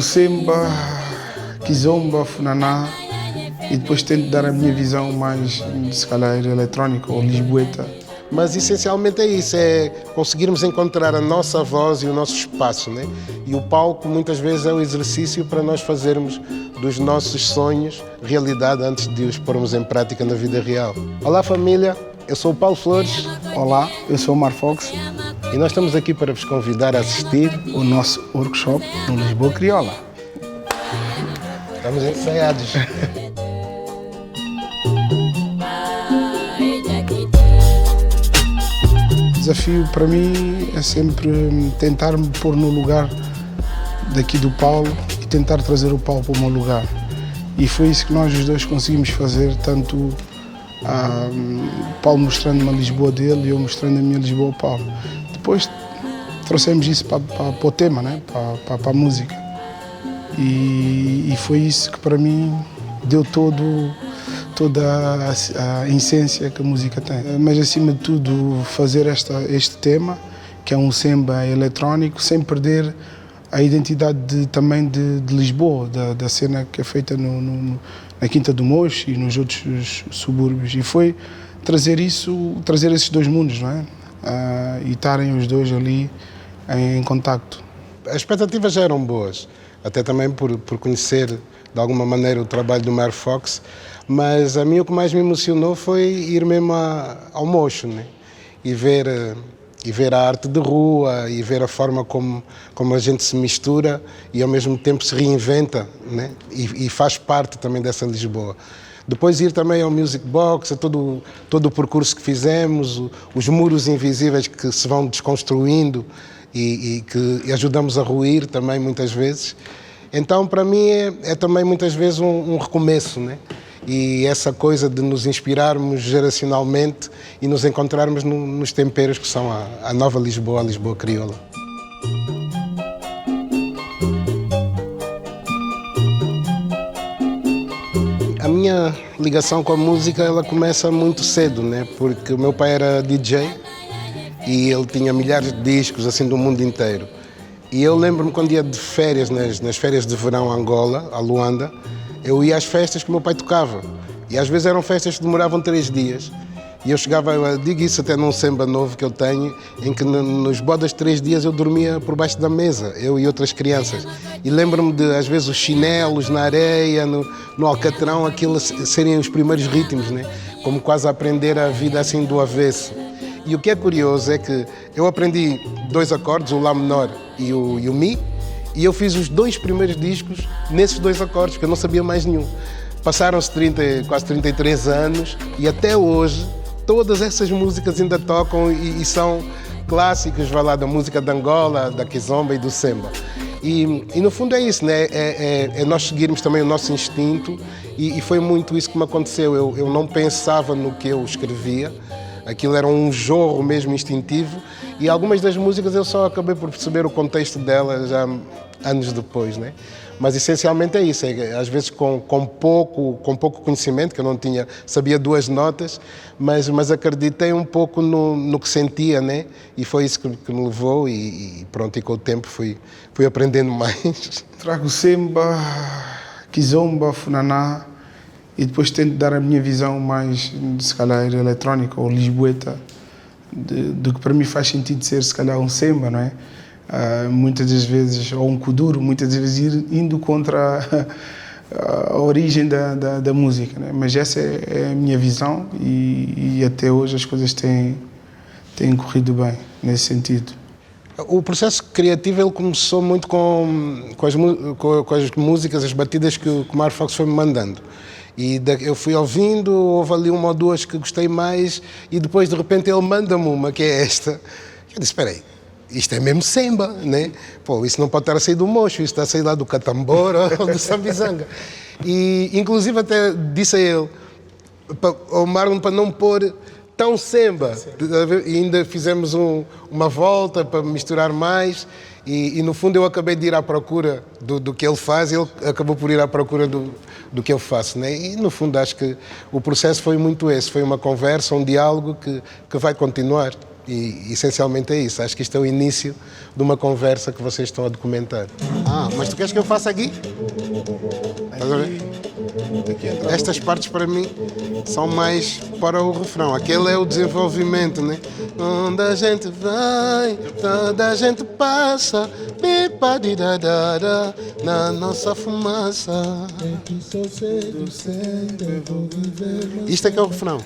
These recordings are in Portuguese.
Trago semba, kizomba, funaná e depois tento dar a minha visão mais, se calhar, eletrónica ou lisboeta. Mas essencialmente é isso, é conseguirmos encontrar a nossa voz e o nosso espaço, né? E o palco muitas vezes é um exercício para nós fazermos dos nossos sonhos realidade antes de os pormos em prática na vida real. Olá família, eu sou o Paulo Flores. Olá, eu sou o Mar Fox E nós estamos aqui para vos convidar a assistir o nosso workshop no Lisboa Crioula. Estamos ensaiados. O desafio para mim é sempre tentar me pôr no lugar daqui do Paulo e tentar trazer o Paulo para o meu lugar. E foi isso que nós os dois conseguimos fazer, tanto o Paulo mostrando uma Lisboa dele e eu mostrando a minha Lisboa ao Paulo. Depois trouxemos isso para o tema, né? para a música. E foi isso que para mim deu toda a essência que a música tem. Mas acima de tudo fazer este tema, que é um samba eletrónico, sem perder a identidade também de Lisboa, da cena que é feita na Quinta do Mocho e nos outros subúrbios. E foi trazer esses dois mundos, não é? E estarem os dois ali em contacto. As expectativas já eram boas, até também por conhecer de alguma maneira o trabalho do Mar Fox, mas a mim o que mais me emocionou foi ir mesmo ao Mocho, né? E ver a arte de rua e ver a forma como a gente se mistura e ao mesmo tempo se reinventa, né? E faz parte também dessa Lisboa. Depois ir também ao Music Box, a todo o percurso que fizemos, os muros invisíveis que se vão desconstruindo e que ajudamos a ruir também muitas vezes. Então, para mim, é também muitas vezes um recomeço, né? E essa coisa de nos inspirarmos geracionalmente e nos encontrarmos nos temperos que são a nova Lisboa, a Lisboa crioula. A minha ligação com a música, ela começa muito cedo, né? Porque o meu pai era DJ e ele tinha milhares de discos assim do mundo inteiro. E eu lembro-me quando ia de férias, nas férias de verão a Angola, a Luanda, eu ia às festas que o meu pai tocava. E às vezes eram festas que demoravam 3 dias. E eu chegava, eu digo isso até num samba novo que eu tenho, em que nos bodas de 3 dias eu dormia por baixo da mesa, eu e outras crianças. E lembro-me de, às vezes, os chinelos na areia, no alcatrão, aquilo serem os primeiros ritmos, né? Como quase a aprender a vida assim do avesso. E o que é curioso é que eu aprendi 2 acordes, o Lá menor e o Mi, e eu fiz os 2 primeiros discos nesses 2 acordes, porque eu não sabia mais nenhum. Passaram-se quase 33 anos e até hoje todas essas músicas ainda tocam e são clássicos, vai lá, da música de Angola, da kizomba e do semba. E no fundo é isso, né? É nós seguirmos também o nosso instinto e foi muito isso que me aconteceu. Eu não pensava no que eu escrevia, aquilo era um jorro mesmo instintivo e algumas das músicas eu só acabei por perceber o contexto delas já anos depois, né? Mas essencialmente é isso, às vezes com pouco conhecimento, que eu não tinha, sabia 2 notas, mas acreditei um pouco no que sentia, né? E foi isso que me levou e pronto, e com o tempo fui aprendendo mais. Trago semba, kizomba, funaná e depois tento dar a minha visão mais, se calhar, eletrónica ou lisboeta, do que para mim faz sentido ser, se calhar, um semba, não é? Muitas das vezes, ou um kuduro, muitas das vezes indo contra a origem da música, né? Mas essa é a minha visão e até hoje as coisas têm corrido bem nesse sentido. O processo criativo ele começou muito com as músicas, as batidas que o Mar Fox foi me mandando. E eu fui ouvindo, houve ali 1 ou 2 que gostei mais e depois de repente ele manda-me uma que é esta. Eu disse, espera aí, isto é mesmo semba, né? Pô, isso não pode estar a sair do Mocho, isso está a sair lá do Catambora ou do Sambizanga. E inclusive até disse a ele, ao Marlon, para não pôr tão semba. E ainda fizemos uma volta para misturar mais e no fundo eu acabei de ir à procura do que ele faz e ele acabou por ir à procura do que eu faço, né? E no fundo acho que o processo foi muito esse, foi uma conversa, um diálogo que vai continuar E essencialmente é isso. Acho que isto é o início de uma conversa que vocês estão a documentar. Mas tu queres que eu faça aqui? Estás a ver? Estas partes para mim são mais para o refrão. Aquele é o desenvolvimento, né? Onde a gente vai, toda a gente passa, na nossa fumaça. Isto é que é o refrão.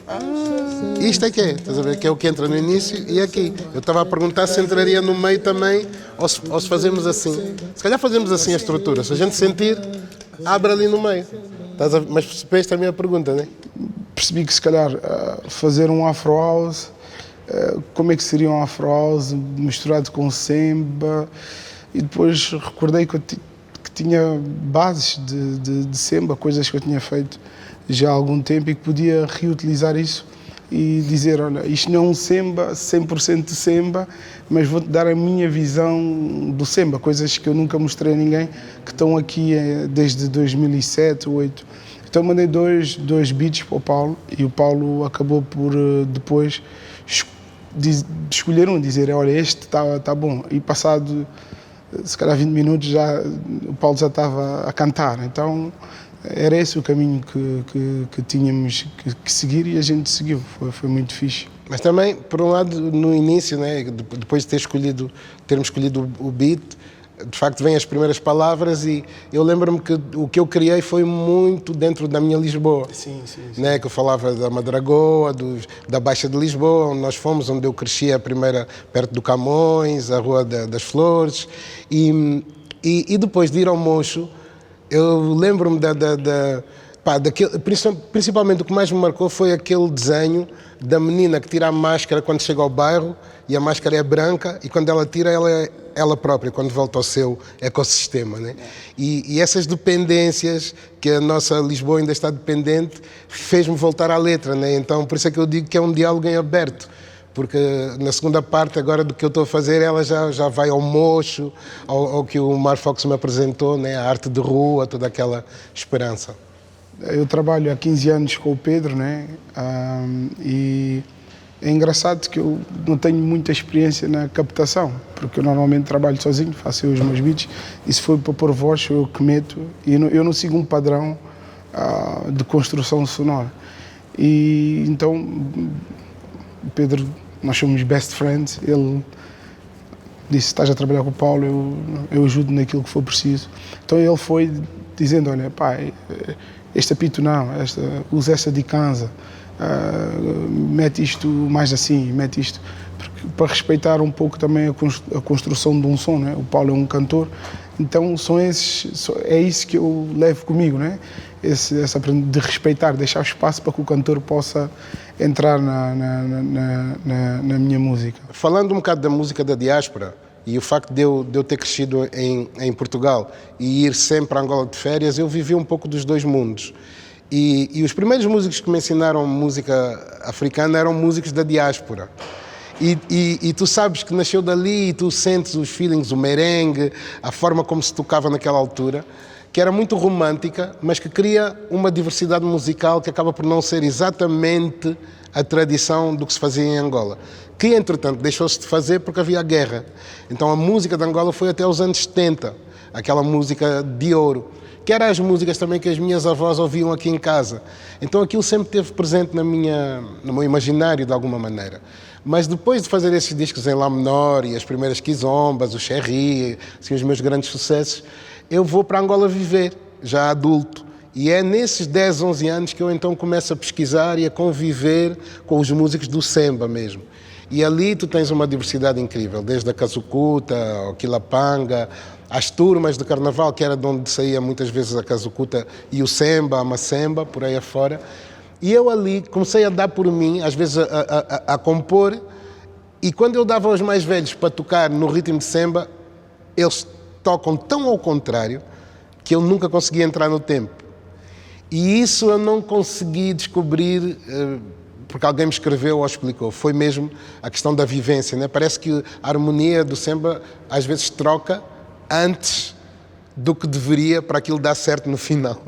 Isto é que é, estás a ver? Que é o que entra no início e aqui. Eu estava a perguntar se entraria no meio também ou se fazemos assim. Se calhar fazemos assim a estrutura. Se a gente sentir, abre ali no meio. Mas percebeste a minha pergunta, não é? Percebi que se calhar fazer um Afro House, como é que seria um Afro House misturado com samba, e depois recordei que tinha bases de samba, coisas que eu tinha feito já há algum tempo e que podia reutilizar isso e dizer, olha, isto não é um samba, 100% de samba, mas vou-te dar a minha visão do samba, coisas que eu nunca mostrei a ninguém, que estão aqui desde 2007, 2008. Então mandei dois beats para o Paulo e o Paulo acabou por depois escolher um, dizer, olha, este está bom. E passado, se calhar 20 minutos, o Paulo já estava a cantar. Então era esse o caminho que tínhamos que seguir e a gente seguiu. Foi muito fixe. Mas também, por um lado, no início, né, depois de termos escolhido o beat, de facto vêm as primeiras palavras e eu lembro-me que o que eu criei foi muito dentro da minha Lisboa. Sim. Né, que eu falava da Madragoa, da Baixa de Lisboa, onde nós fomos, onde eu cresci a primeira, perto do Camões, a Rua das Flores. E depois de ir ao Mocho, eu lembro-me principalmente o que mais me marcou foi aquele desenho da menina que tira a máscara quando chega ao bairro e a máscara é branca e quando ela tira ela é ela própria, quando volta ao seu ecossistema, né? E essas dependências que a nossa Lisboa ainda está dependente fez-me voltar à letra, né? Então por isso é que eu digo que é um diálogo em aberto, porque na segunda parte agora do que eu estou a fazer ela já vai ao mocho, ao que o Mar Fox me apresentou, né? A arte de rua, toda aquela esperança. Eu trabalho há 15 anos com o Pedro, né? E é engraçado que eu não tenho muita experiência na captação, porque eu normalmente trabalho sozinho, faço os meus beats, e se for para pôr voz, eu que meto, e eu não sigo um padrão de construção sonora. E então, o Pedro, nós somos best friends, ele disse, estás a trabalhar com o Paulo, eu ajudo naquilo que for preciso. Então ele foi dizendo, olha, pai, este apito não, usa essa de cansa, mete isto mais assim, mete isto, para respeitar um pouco também a construção de um som, né? O Paulo é um cantor, então é isso que eu levo comigo, né? Essa de respeitar, deixar espaço para que o cantor possa entrar na minha música. Falando um bocado da música da diáspora, e o facto de eu ter crescido em Portugal e ir sempre a Angola de férias, eu vivi um pouco dos dois mundos. E os primeiros músicos que me ensinaram música africana eram músicos da diáspora. E tu sabes que nasceu dali e tu sentes os feelings, o merengue, a forma como se tocava naquela altura, que era muito romântica, mas que cria uma diversidade musical que acaba por não ser exatamente a tradição do que se fazia em Angola, que entretanto deixou-se de fazer porque havia guerra. Então a música de Angola foi até os anos 70, aquela música de ouro, que eram as músicas também que as minhas avós ouviam aqui em casa. Então aquilo sempre esteve presente no meu imaginário de alguma maneira. Mas depois de fazer esses discos em Lá menor e as primeiras quizombas, o Cherry, assim, os meus grandes sucessos, eu vou para Angola viver, já adulto. E é nesses 10, 11 anos que eu então começo a pesquisar e a conviver com os músicos do Semba mesmo. E ali tu tens uma diversidade incrível, desde a Kazukuta, ao Quilapanga, as turmas de carnaval, que era de onde saía muitas vezes a Kazukuta e o Semba, a Macemba, por aí afora. E eu ali comecei a dar por mim, às vezes a compor, e quando eu dava aos mais velhos para tocar no ritmo de Semba, eles tocam tão ao contrário que eu nunca consegui entrar no tempo. E isso eu não consegui descobrir porque alguém me escreveu ou explicou. Foi mesmo a questão da vivência, né? Parece que a harmonia do Semba às vezes troca antes do que deveria para aquilo dar certo no final.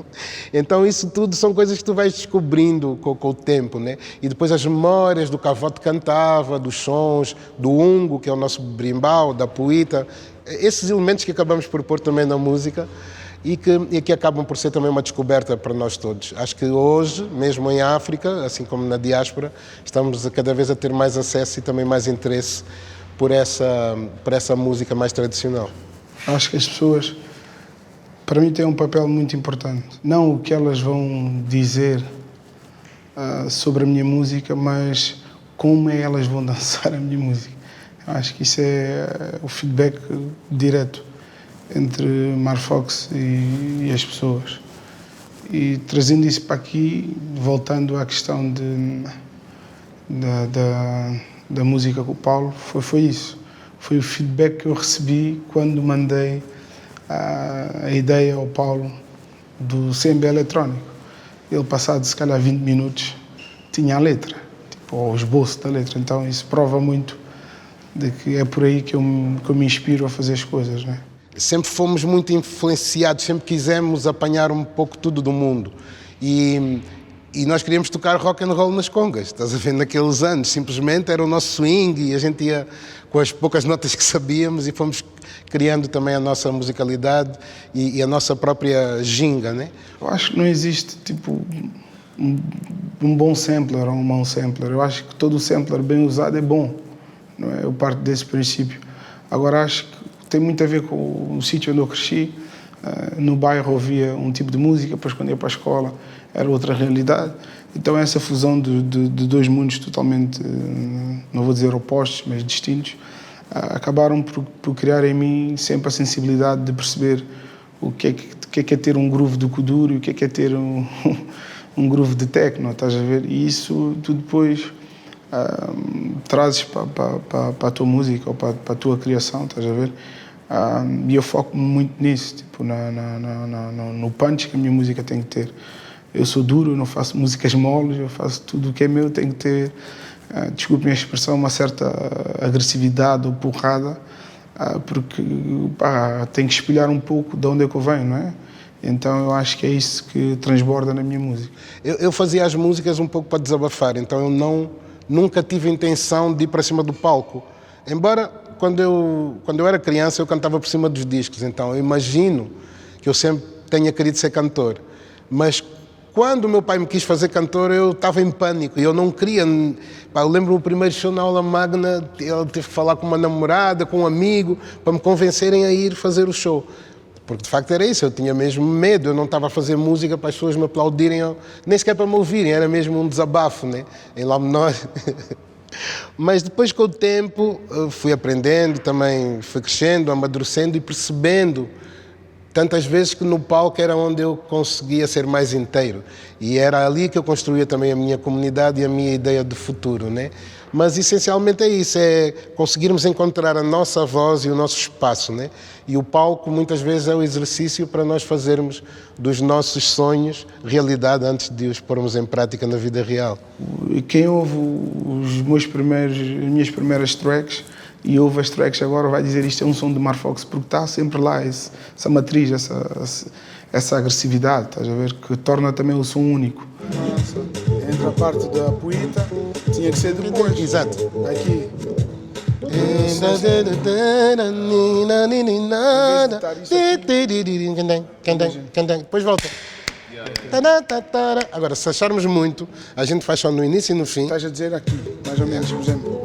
Então isso tudo são coisas que tu vais descobrindo com o tempo, né? E depois as memórias do que a avó te cantava, dos sons, do ungo, que é o nosso brimbau, da poeta, esses elementos que acabamos por pôr também na música e que acabam por ser também uma descoberta para nós todos. Acho que hoje, mesmo em África, assim como na diáspora, estamos cada vez a ter mais acesso e também mais interesse por essa música mais tradicional. Acho que as pessoas, para mim, têm um papel muito importante. Não o que elas vão dizer sobre a minha música, mas como é elas vão dançar a minha música. Acho que isso é o feedback direto entre Marfox e as pessoas. E trazendo isso para aqui, voltando à questão da música com o Paulo, foi isso. Foi o feedback que eu recebi quando mandei a ideia ao Paulo do CMB eletrónico. Ele, passado se calhar 20 minutos, tinha a letra, ou o esboço da letra. Então isso prova muito de que é por aí que eu me inspiro a fazer as coisas, né? Sempre fomos muito influenciados, sempre quisemos apanhar um pouco tudo do mundo. E nós queríamos tocar rock and roll nas congas, estás a ver, naqueles anos. Simplesmente era o nosso swing e a gente ia com as poucas notas que sabíamos e fomos criando também a nossa musicalidade e a nossa própria ginga, né? Eu acho que não existe, tipo, um bom sampler ou um mau sampler. Eu acho que todo sampler bem usado é bom, não é? Eu parto desse princípio. Agora, acho que tem muito a ver com o sítio onde eu cresci. No bairro ouvia um tipo de música, depois quando ia para a escola era outra realidade. Então essa fusão de dois mundos totalmente, não vou dizer opostos, mas distintos, acabaram por criar em mim sempre a sensibilidade de perceber o que é ter um groove de kuduro e o que é ter um groove de techno, estás a ver? E isso tu depois trazes para a tua música ou para a tua criação, estás a ver? E eu foco muito nisso, tipo, no punch que a minha música tem que ter. Eu sou duro, eu não faço músicas moles, eu faço tudo o que é meu, tem que ter, desculpe a expressão, uma certa agressividade ou porrada, porque tem que espelhar um pouco de onde é que eu venho, não é? Então eu acho que é isso que transborda na minha música. Eu fazia as músicas um pouco para desabafar, então eu nunca tive a intenção de ir para cima do palco. Embora, quando eu era criança, eu cantava por cima dos discos, então eu imagino que eu sempre tenha querido ser cantor. Mas quando o meu pai me quis fazer cantor, eu estava em pânico e eu não queria. Eu lembro o primeiro show na aula magna, ele teve que falar com uma namorada, com um amigo, para me convencerem a ir fazer o show. Porque de facto era isso, eu tinha mesmo medo, eu não estava a fazer música para as pessoas me aplaudirem, nem sequer para me ouvirem, era mesmo um desabafo, né? Em Lá menor. Mas depois, com o tempo, fui aprendendo, também fui crescendo, amadurecendo e percebendo tantas vezes que no palco era onde eu conseguia ser mais inteiro. E era ali que eu construía também a minha comunidade e a minha ideia de futuro, né? Mas essencialmente é isso, é conseguirmos encontrar a nossa voz e o nosso espaço, né? E o palco muitas vezes é o exercício para nós fazermos dos nossos sonhos realidade antes de os pormos em prática na vida real. E quem ouve as minhas primeiras tracks e ouve as tracks agora vai dizer isto é um som de Marfox, porque está sempre lá essa matriz, essa agressividade, estás a ver, que torna também o som único. Entra a parte da poeta, tinha que ser depois. Exato. Aqui. Depois volta. Agora, se acharmos muito, a gente faz só no início e no fim. Estás a dizer aqui, mais ou menos, por exemplo.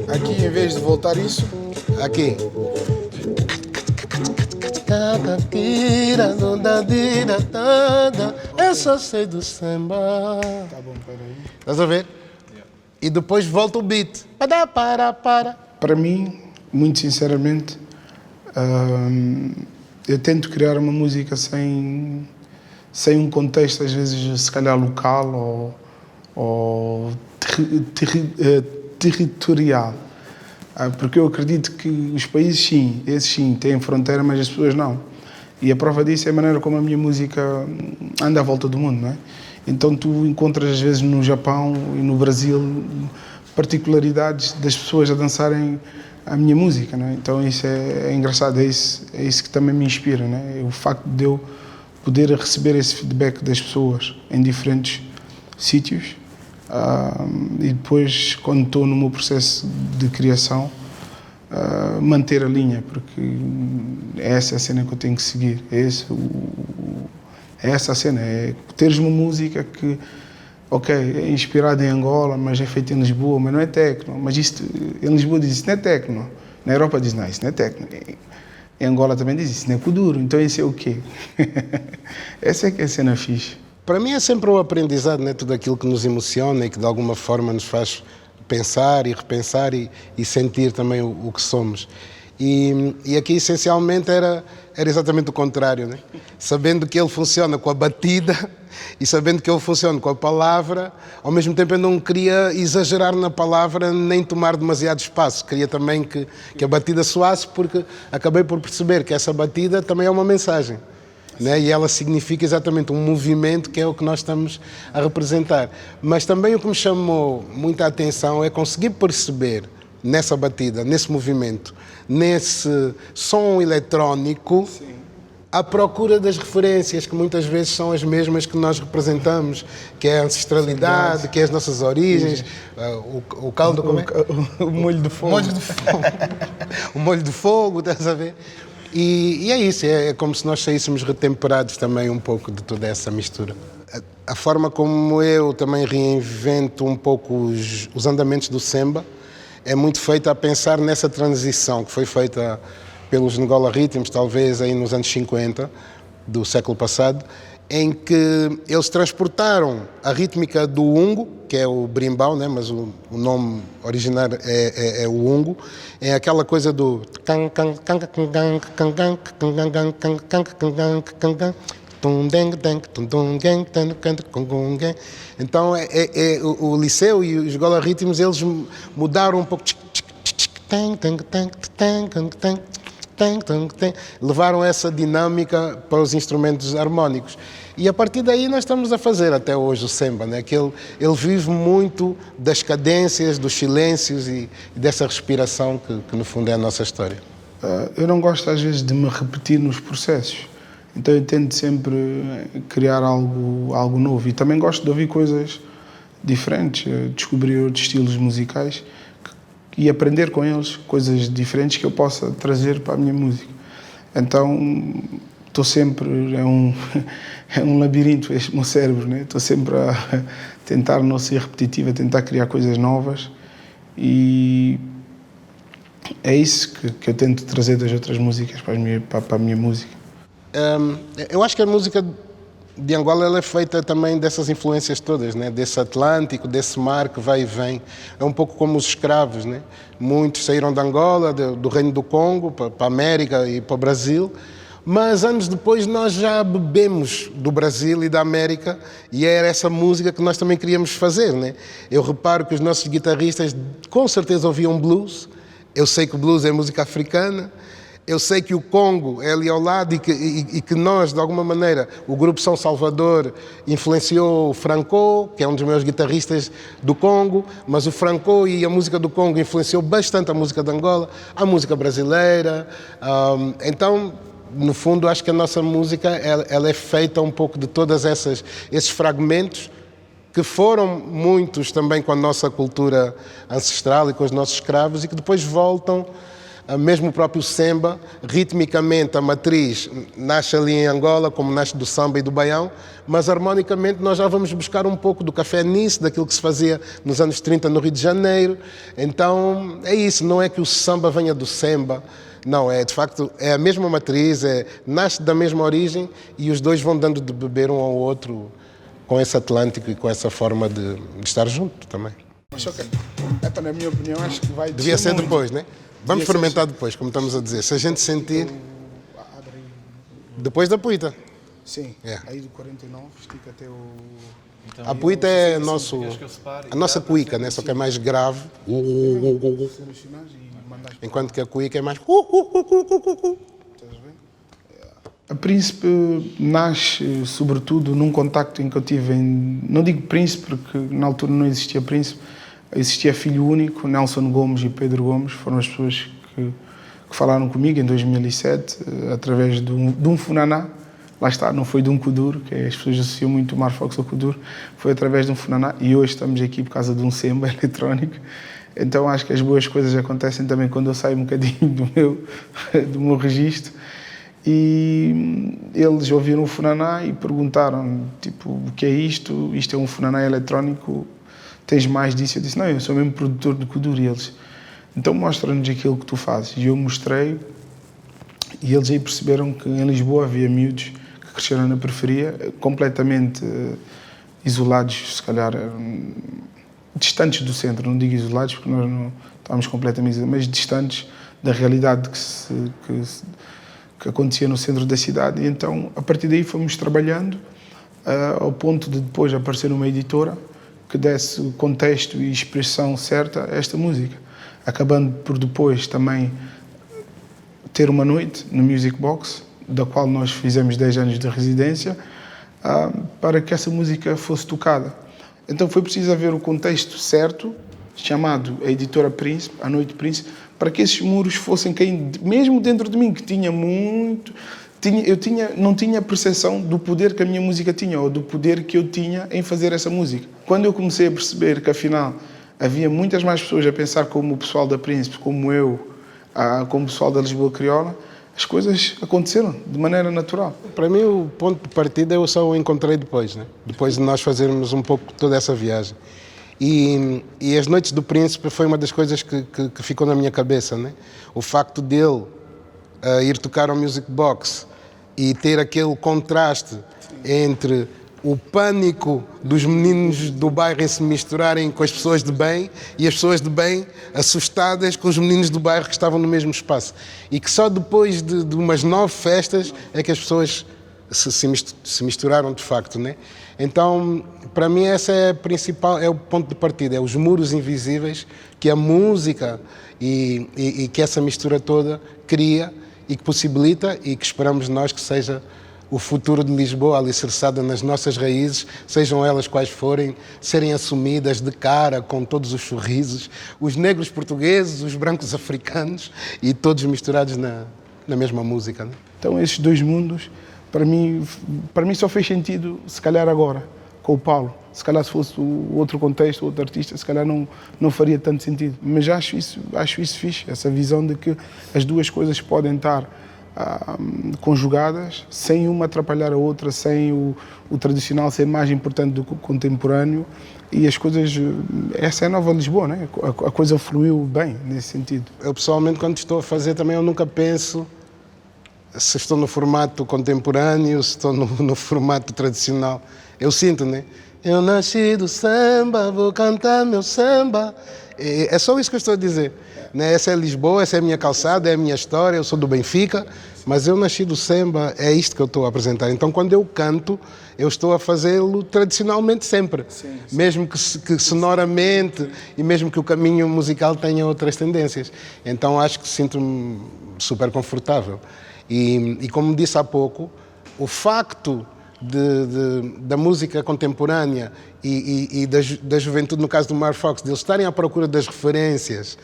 Aqui, em vez de voltar isso, aqui. Eu só sei do samba. Tá bom, peraí. Estás a ver? E depois volta o beat. Para mim, muito sinceramente, eu tento criar uma música sem um contexto, às vezes, se calhar local ou territorial. Porque eu acredito que os países, sim, esses sim, têm fronteira, mas as pessoas não. E a prova disso é a maneira como a minha música anda à volta do mundo, não é? Então tu encontras, às vezes, no Japão e no Brasil particularidades das pessoas a dançarem a minha música, né? Então isso é engraçado, é isso que também me inspira, né? O facto de eu poder receber esse feedback das pessoas em diferentes sítios, e depois, quando estou no meu processo de criação, manter a linha, porque essa é a cena que eu tenho que seguir, é essa a cena, é teres uma música que, ok, é inspirada em Angola, mas é feita em Lisboa, mas não é techno, mas isto, em Lisboa diz isso não é techno, na Europa diz não, isso não é techno, em Angola também diz isso não é kuduro, então isso é o quê? Essa é que é a cena fixe. Para mim é sempre um aprendizado, né? Tudo aquilo que nos emociona e que de alguma forma nos faz pensar e repensar e sentir também o que somos. E aqui essencialmente era exatamente o contrário, né? Sabendo que ele funciona com a batida e sabendo que ele funciona com a palavra, ao mesmo tempo eu não queria exagerar na palavra nem tomar demasiado espaço. Queria também que a batida soasse, porque acabei por perceber que essa batida também é uma mensagem. Né? E ela significa exatamente um movimento que é o que nós estamos a representar. Mas também o que me chamou muita atenção é conseguir perceber nessa batida, nesse movimento, nesse som eletrónico, sim, à procura das referências que muitas vezes são as mesmas que nós representamos, que é a ancestralidade, que é as nossas origens, o caldo, como é? O molho de fogo. O molho de fogo. O molho de fogo, estás a ver? E é isso, é como se nós saíssemos retemperados também um pouco de toda essa mistura. A forma como eu também reinvento um pouco os andamentos do Semba é muito feita a pensar nessa transição que foi feita pelos Ngola Ritmos, talvez aí nos anos 50 do século passado, em que eles transportaram a rítmica do Ungo, que é o brimbau, né? Mas o nome originário é o Ungo, é aquela coisa do... Então o Liceu e os Ngola Ritmos, eles mudaram um pouco, levaram essa dinâmica para os instrumentos harmónicos. E a partir daí nós estamos a fazer até hoje o Semba, né? Que ele vive muito das cadências, dos silêncios e dessa respiração que no fundo é a nossa história. Eu não gosto às vezes de me repetir nos processos, então eu tento sempre criar algo novo, e também gosto de ouvir coisas diferentes, descobrir outros estilos musicais e aprender com eles coisas diferentes que eu possa trazer para a minha música. Então estou sempre, é um labirinto este meu cérebro, né? Estou sempre a tentar não ser repetitivo, a tentar criar coisas novas, e é isso que eu tento trazer das outras músicas para a minha música. Eu acho que a música de Angola ela é feita também dessas influências todas, né? Desse Atlântico, desse mar que vai e vem. É um pouco como os escravos, né? Muitos saíram de Angola, do Reino do Congo, para a América e para o Brasil, mas anos depois nós já bebemos do Brasil e da América, e era essa música que nós também queríamos fazer, né? Eu reparo que os nossos guitarristas com certeza ouviam blues. Eu sei que o blues é música africana. Eu sei que o Congo é ali ao lado e que nós, de alguma maneira, o grupo São Salvador influenciou o Franco, que é um dos meus guitarristas do Congo, mas o Franco e a música do Congo influenciou bastante a música de Angola, a música brasileira. Então, no fundo, acho que a nossa música ela é feita um pouco de todas esses fragmentos que foram muitos também com a nossa cultura ancestral e com os nossos escravos e que depois voltam. Mesmo o próprio Semba, ritmicamente a matriz nasce ali em Angola, como nasce do samba e do baião, mas harmonicamente nós já vamos buscar um pouco do café nice, daquilo que se fazia nos anos 30 no Rio de Janeiro. Então é isso, não é que o samba venha do Semba, não, de facto é a mesma matriz, nasce da mesma origem e os dois vão dando de beber um ao outro com esse Atlântico e com essa forma de estar junto também. Mas ok, na minha opinião acho que vai... Devia ser muito. Depois, né? Vamos fermentar depois, como estamos a dizer. Se a gente sentir... Depois da puita. Sim, aí do 49 estica até o... Então, a puita é a nossa cuíca, né? Só que é mais grave. Enquanto que a cuíca é mais... A Príncipe nasce, sobretudo, num contacto em que eu tive não digo Príncipe, porque na altura não existia Príncipe, Existia Filho Único, Nelson Gomes e Pedro Gomes, foram as pessoas que falaram comigo em 2007, através de um funaná. Lá está, não foi de um kuduro, que as pessoas associam muito o Marfox ao kuduro, foi através de um funaná, e hoje estamos aqui por causa de um semba eletrónico. Então acho que as boas coisas acontecem também quando eu saio um bocadinho do meu registro. E eles ouviram o funaná e perguntaram, tipo, o que é isto? Isto é um funaná eletrónico, tens mais disso? Eu disse, não, eu sou mesmo produtor de kuduro. E eles, então mostra-nos aquilo que tu fazes. E eu mostrei, e eles aí perceberam que em Lisboa havia miúdos que cresceram na periferia, completamente isolados, se calhar distantes do centro, não digo isolados porque nós não estávamos completamente isolados, mas distantes da realidade que acontecia no centro da cidade. E então, a partir daí fomos trabalhando ao ponto de depois aparecer uma editora que desse o contexto e expressão certa a esta música, acabando por depois também ter uma noite no Music Box, da qual nós fizemos 10 anos de residência, para que essa música fosse tocada. Então foi preciso haver o contexto certo, chamado a editora Príncipe, a Noite Príncipe, para que esses muros fossem caindo, mesmo dentro de mim, que tinha muito... não tinha percepção do poder que a minha música tinha, ou do poder que eu tinha em fazer essa música. Quando eu comecei a perceber que, afinal, havia muitas mais pessoas a pensar como o pessoal da Príncipe, como eu, como o pessoal da Lisboa Crioula, as coisas aconteceram de maneira natural. Para mim, o ponto de partida eu só o encontrei depois, né? Depois de nós fazermos um pouco toda essa viagem. E as Noites do Príncipe foi uma das coisas que ficou na minha cabeça, né? O facto dele ir tocar ao Music Box e ter aquele contraste entre o pânico dos meninos do bairro em se misturarem com as pessoas de bem e as pessoas de bem assustadas com os meninos do bairro que estavam no mesmo espaço. E que só depois de umas 9 festas é que as pessoas se misturaram de facto, né? Então, para mim, essa é é o ponto de partida, é os muros invisíveis que a música e que essa mistura toda cria e que possibilita e que esperamos nós que seja o futuro de Lisboa, alicerçada nas nossas raízes, sejam elas quais forem, serem assumidas de cara, com todos os sorrisos, os negros portugueses, os brancos africanos e todos misturados na mesma música, né? Então esses dois mundos, para mim só fez sentido, se calhar agora, com o Paulo. Se calhar se fosse outro contexto, outro artista, se calhar não faria tanto sentido. Mas acho isso fixe, essa visão de que as duas coisas podem estar conjugadas, sem uma atrapalhar a outra, sem o tradicional ser mais importante do que o contemporâneo, e as coisas, essa é a nova Lisboa, né? A coisa fluiu bem nesse sentido. Eu pessoalmente, quando estou a fazer também, eu nunca penso se estou no formato contemporâneo, se estou no formato tradicional. Eu sinto, né? Eu nasci do samba, vou cantar meu samba. É só isso que eu estou a dizer. Né? Essa é Lisboa, essa é a minha calçada, é a minha história, eu sou do Benfica, mas eu nasci do samba, é isto que eu estou a apresentar. Então, quando eu canto, eu estou a fazê-lo tradicionalmente sempre. Sim. Mesmo que sonoramente e mesmo que o caminho musical tenha outras tendências. Então, acho que sinto-me super confortável. E como disse há pouco, o facto da música contemporânea e da juventude, no caso do Marfox, de eles estarem à procura das referências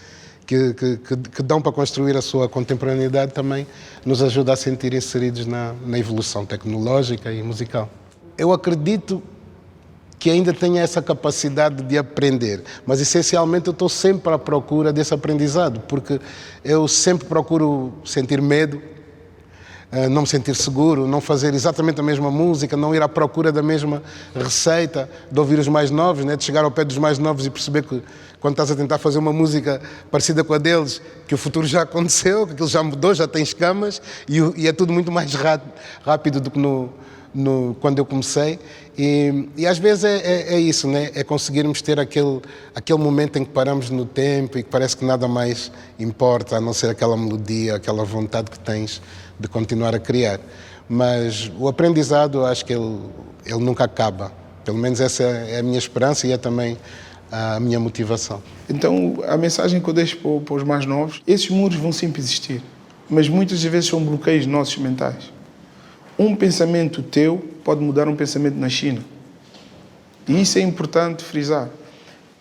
que dão para construir a sua contemporaneidade, também nos ajuda a sentir inseridos na evolução tecnológica e musical. Eu acredito que ainda tenho essa capacidade de aprender, mas essencialmente eu estou sempre à procura desse aprendizado, porque eu sempre procuro sentir medo, não me sentir seguro, não fazer exatamente a mesma música, não ir à procura da mesma receita, de ouvir os mais novos, né? De chegar ao pé dos mais novos e perceber que quando estás a tentar fazer uma música parecida com a deles, que o futuro já aconteceu, que aquilo já mudou, já tem escamas e é tudo muito mais rápido do que quando eu comecei. E às vezes é isso, né? É conseguirmos ter aquele momento em que paramos no tempo e que parece que nada mais importa, a não ser aquela melodia, aquela vontade que tens de continuar a criar. Mas o aprendizado, acho que ele nunca acaba. Pelo menos essa é a minha esperança e é também a minha motivação. Então, a mensagem que eu deixo para os mais novos, esses muros vão sempre existir, mas muitas vezes são bloqueios nossos mentais. Um pensamento teu pode mudar um pensamento na China. E isso é importante frisar.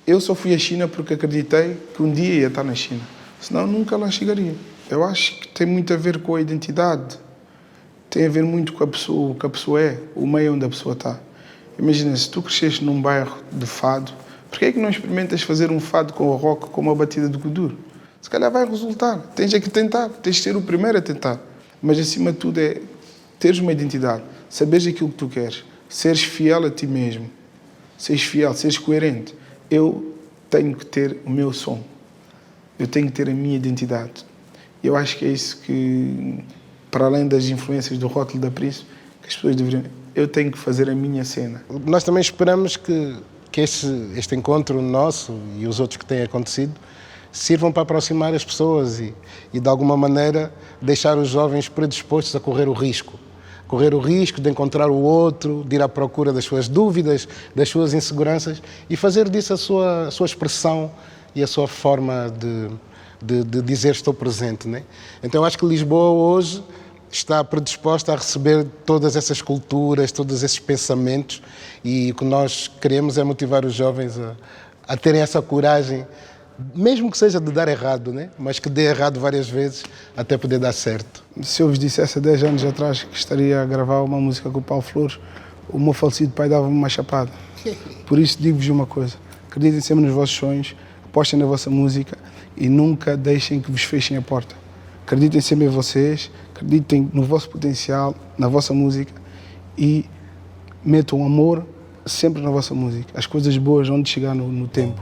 Eu só fui à China porque acreditei que um dia ia estar na China. Senão nunca lá chegaria. Eu acho que tem muito a ver com a identidade. Tem a ver muito com a pessoa, o que a pessoa é, o meio onde a pessoa está. Imagina, se tu cresceste num bairro de fado, por que é que não experimentas fazer um fado com o rock, com uma batida de kuduro? Se calhar vai resultar. Tens é que tentar. Tens de ser o primeiro a tentar. Mas, acima de tudo, é teres uma identidade. Saberes aquilo que tu queres. Seres fiel a ti mesmo. Seres fiel, seres coerente. Eu tenho que ter o meu som. Eu tenho que ter a minha identidade. Eu acho que é isso que, para além das influências do rótulo da Príncipe, que as pessoas deveriam... Eu tenho que fazer a minha cena. Nós também esperamos que este encontro nosso e os outros que têm acontecido sirvam para aproximar as pessoas e de alguma maneira, deixar os jovens predispostos a correr o risco. Correr o risco de encontrar o outro, de ir à procura das suas dúvidas, das suas inseguranças e fazer disso a sua expressão e a sua forma de dizer estou presente, né? Então eu acho que Lisboa hoje está predisposta a receber todas essas culturas, todos esses pensamentos e o que nós queremos é motivar os jovens a terem essa coragem, mesmo que seja de dar errado, né? Mas que dê errado várias vezes até poder dar certo. Se eu vos dissesse há 10 anos atrás que estaria a gravar uma música com o Paulo Flores, o meu falecido pai dava-me uma chapada. Por isso digo-vos uma coisa, acreditem sempre nos vossos sonhos, apostem na vossa música e nunca deixem que vos fechem a porta. Acreditem sempre em vocês, acreditem no vosso potencial, na vossa música e metam amor sempre na vossa música. As coisas boas vão chegar no tempo.